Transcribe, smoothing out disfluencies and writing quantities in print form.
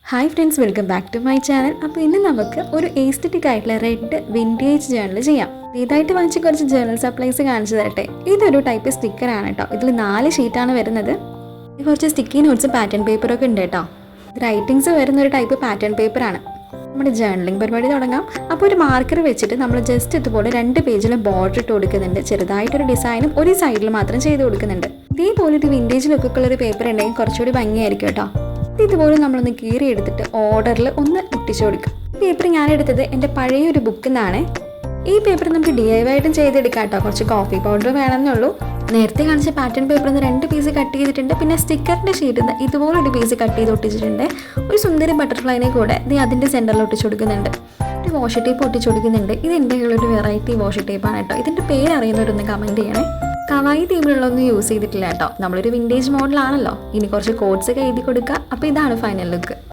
Hi friends, welcome back to my channel. അപ്പോൾ ഇന്ന് നമുക്ക് ഒരു എസ്തെറ്റിക് ആയിട്ടുള്ള റെഡ് വിൻറ്റേജ് ജേർണൽ ചെയ്യാം. ഇതായിട്ട് വാങ്ങിച്ച കുറച്ച് ജേർണൽ സപ്ലൈസ് കാണിച്ചു തരട്ടെ. ഇതൊരു ടൈപ്പ് സ്റ്റിക്കറാണ് കേട്ടോ. ഇതിൽ 4 ഷീറ്റാണ് വരുന്നത്. കുറച്ച് സ്റ്റിക്കി നോട്ട്സ് പാറ്റേൺ പേപ്പറൊക്കെ ഉണ്ട് കേട്ടോ. റൈറ്റിങ്സ് വരുന്ന ഒരു ടൈപ്പ് പാറ്റേൺ പേപ്പറാണ്. നമ്മുടെ ജേർണലിംഗ് പരിപാടി തുടങ്ങാം. അപ്പോൾ ഒരു മാർക്കർ വെച്ചിട്ട് നമ്മൾ ജസ്റ്റ് ഇതുപോലെ 2 പേജിൽ ബോർഡർ ഇട്ട് കൊടുക്കുന്നുണ്ട്. ചെറുതായിട്ടൊരു ഡിസൈനും ഒരു സൈഡിൽ മാത്രം ചെയ്ത് കൊടുക്കുന്നുണ്ട്. ഇതേപോലെ ഒരു വിൻറ്റേജ് ലുക്കൊക്കെ ഉള്ളൊരു പേപ്പർ ഉണ്ടെങ്കിൽ കുറച്ചുകൂടി ഭംഗിയായിരിക്കും കേട്ടോ. ഇതുപോലെ നമ്മളൊന്ന് കീറി എടുത്തിട്ട് ഓർഡറിൽ ഒന്ന് ഒട്ടിച്ചു കൊടുക്കുക. പേപ്പർ ഞാൻ എടുത്തത് എൻ്റെ പഴയ ഒരു ബുക്കിൽ നിന്നാണ്. ഈ പേപ്പർ നമുക്ക് DIY ആയിട്ടും ചെയ്തെടുക്കാം കേട്ടോ. കുറച്ച് കോഫി പൗഡർ വേണമെന്നുള്ളൂ. നേരത്തെ കാണിച്ച പാറ്റേൺ പേപ്പറിൽ നിന്ന് 2 പീസ് കട്ട് ചെയ്തിട്ടുണ്ട്. പിന്നെ സ്റ്റിക്കറിൻ്റെ ഷീറ്റിൽ നിന്ന് ഇതുപോലൊരു പീസ് കട്ട് ചെയ്ത് ഒട്ടിച്ചിട്ടുണ്ട്. ഒരു സുന്ദരി ബട്ടർഫ്ലൈനെ കൂടെ ഇത് അതിൻ്റെ സെൻറ്ററിൽ ഒട്ടിച്ചു കൊടുക്കുന്നുണ്ട്. ഒരു വാഷ് ടേപ്പ് ഒട്ടിച്ചു കൊടുക്കുന്നുണ്ട്. ഇത് എൻ്റെ കയ്യിലൊരു വെറൈറ്റി വാഷ് ടേപ്പാണ് കേട്ടോ. ഇതിൻ്റെ പേര് അറിയുന്നവരൊന്ന് കമൻറ്റ് ചെയ്യണേ. കവായി തീമിലുള്ളൊന്നും യൂസ് ചെയ്തിട്ടില്ല കേട്ടോ. നമ്മളൊരു വിൻറ്റേജ് മോഡലാണല്ലോ. ഇനി കുറച്ച് കോഡ്സ് ഒക്കെ എഴുതി കൊടുക്കുക. അപ്പോൾ ഇതാണ് ഫൈനൽ ലുക്ക്.